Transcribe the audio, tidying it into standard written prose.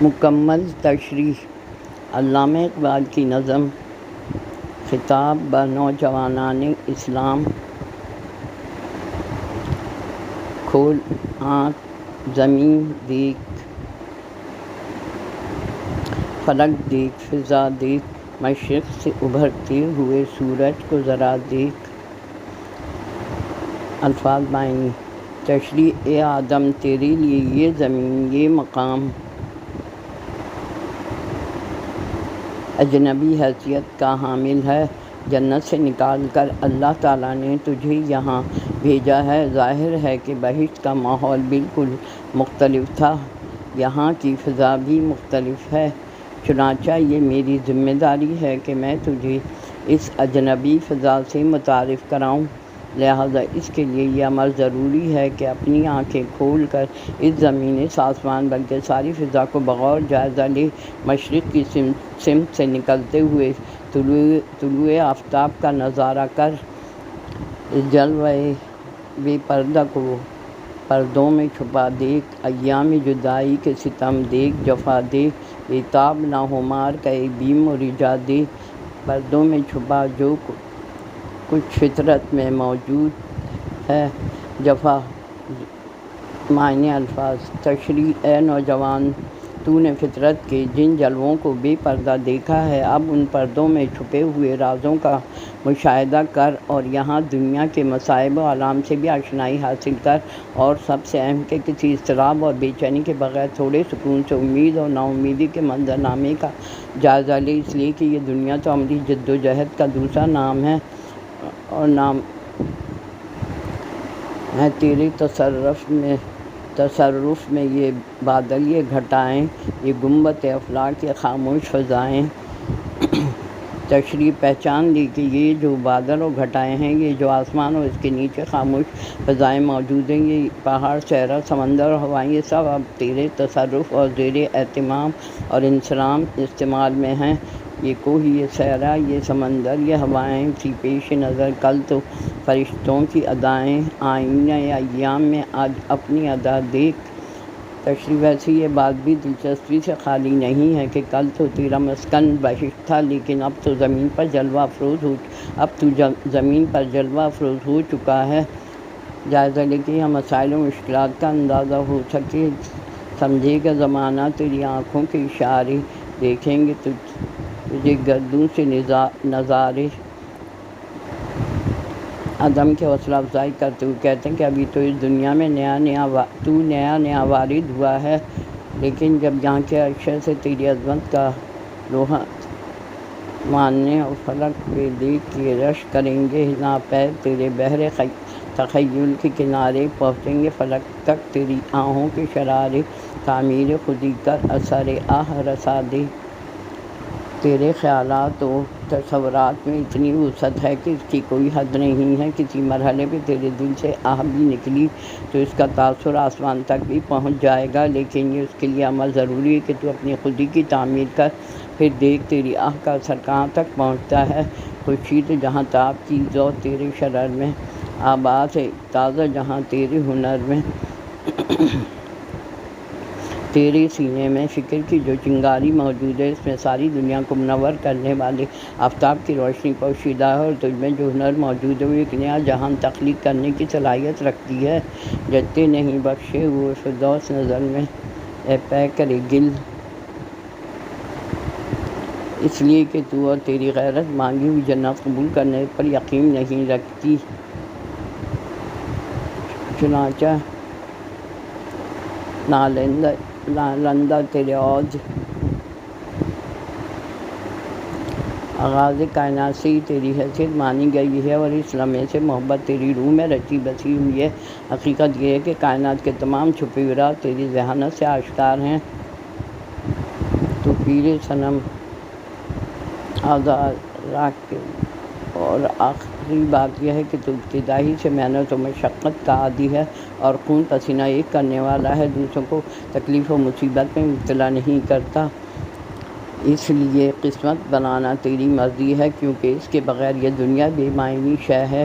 مکمل تشریح علامہ اقبال کی نظم خطاب بنوجوانان اسلام۔ کھول آنکھ زمین دیکھ، فلک دیکھ، فضا دیکھ، مشرق سے ابھرتے ہوئے سورج کو ذرا دیکھ۔ الفاظ معنی تشریح اے آدم تیرے لیے یہ زمین، یہ مقام اجنبی حیثیت کا حامل ہے۔ جنت سے نکال کر اللہ تعالیٰ نے تجھے یہاں بھیجا ہے۔ ظاہر ہے کہ بہشت کا ماحول بالکل مختلف تھا، یہاں کی فضا بھی مختلف ہے، چنانچہ یہ میری ذمہ داری ہے کہ میں تجھے اس اجنبی فضا سے متعارف کراؤں۔ لہٰذا اس کے لیے یہ امر ضروری ہے کہ اپنی آنکھیں کھول کر اس زمین، اس آسمان بلکہ ساری فضا کو بغور جائزہ لے۔ مشرق کی سمت سے نکلتے ہوئے طلوع آفتاب کا نظارہ کر، اس جلوۂ بے پردہ کو پردوں میں چھپا دیکھ، ایام جدائی کے ستم دیکھ، جفا دیکھ، بے تاب ناہموار کا بیم و رجا دیکھ، پردوں میں چھپا جو کچھ فطرت میں موجود ہے۔ جفا معنی الفاظ تشریح اے نوجوان، تو نے فطرت کے جن جلووں کو بے پردہ دیکھا ہے، اب ان پردوں میں چھپے ہوئے رازوں کا مشاہدہ کر اور یہاں دنیا کے مصائب و آلام سے بھی آشنائی حاصل کر، اور سب سے اہم کہ کسی اضطراب اور بے چینی کے بغیر تھوڑے سکون سے امید اور ناامیدی کے منظرنامے کا جائزہ لے، اس لیے کہ یہ دنیا تو عملی جد و جہد کا دوسرا نام ہے اور نام ہے تیرے تصرف میں یہ بادل، یہ گھٹائیں، یہ گنبد افلاک، یہ خاموش فضائیں۔ تشریح پہچان لی کہ یہ جو بادل اور گھٹائیں ہیں، یہ جو آسمان اور اس کے نیچے خاموش فضائیں موجود ہیں، یہ پہاڑ، صحرا، سمندر اور ہوائیں، یہ سب اب تیرے تصرف اور زیر اہتمام اور انصرام استعمال میں ہیں۔ یہ کوہ، یہ صحرا، یہ سمندر، یہ ہوائیں تھی پیش نظر کل تو فرشتوں کی ادائیں، آئینہ ایام میں آج اپنی ادا دیکھ۔ تشریح ویسے یہ بات بھی دلچسپی سے خالی نہیں ہے کہ کل تو تیرا مسکن بہشت تھا، لیکن اب تو زمین پر جلوہ افروز ہو چکا ہے۔ جائزہ لے کے یہاں مسائل و مشکلات کا اندازہ ہو سکے، سمجھے گا زمانہ تیری آنکھوں کے اشارے، دیکھیں گے تجھے گردوں سے نظارے۔ عدم کی حوصلہ افزائی کرتے ہوئے کہتے ہیں کہ ابھی تو اس دنیا میں نیا وارد ہوا ہے، لیکن جب یہاں کے عرصے سے تیری عظمت کا لوہا ماننے اور فلک پہ دیکھ کے رشک کریں گے، ناپید تیرے بحر تخیل کے کنارے پہنچیں گے، فلک تک تیری آہوں کے شرارے، تعمیر خودی کر اثر آہ رسا دے۔ تیرے خیالات و تصورات میں اتنی وسعت ہے کہ اس کی کوئی حد نہیں ہے۔ کسی مرحلے پہ تیرے دل سے آہ بھی نکلی تو اس کا تاثر آسمان تک بھی پہنچ جائے گا، لیکن یہ اس کے لیے عمل ضروری ہے کہ تو اپنی خودی کی تعمیر کر، پھر دیکھ تیری آہ کا اثر کہاں تک پہنچتا ہے۔ خورشید جہاں تاب کی ضو تیرے شرر میں، آباد ہے تازہ جہاں تیرے ہنر میں۔ تیرے سینے میں فکر کی جو چنگاری موجود ہے، اس میں ساری دنیا کو منور کرنے والے آفتاب کی روشنی پوشیدہ ہے، اور تجھ میں جو ہنر موجود ہے وہ ایک نیا جہان تخلیق کرنے کی صلاحیت رکھتی ہے۔ ججتے نہیں بخشے ہوئے فردوس نظر میں، اے پے کرے گل، اس لیے کہ تو اور تیری غیرت مانگی ہوئی جنت قبول کرنے پر یقین نہیں رکھتی، چنانچہ نالندہ تیرے عوض آغاز کائنات سے ہی تیری حیثیت مانی گئی ہے، اور اس لمحے سے محبت تیری روح میں رچی بسی ہوئی ہے۔ حقیقت یہ ہے کہ کائنات کے تمام چھپے ہوئے راز تیری ذہانت سے آشکار ہیں۔ تو پیر صنم آزارک، اور آخری بات یہ ہے کہ تو ابتدائی سے محنت و مشقت کا عادی ہے اور خون پسینہ ایک کرنے والا ہے، دوسروں کو تکلیف و مصیبت میں مبتلا نہیں کرتا۔ اس لیے قسمت بنانا تیری مرضی ہے، کیونکہ اس کے بغیر یہ دنیا بے معنی شے ہے۔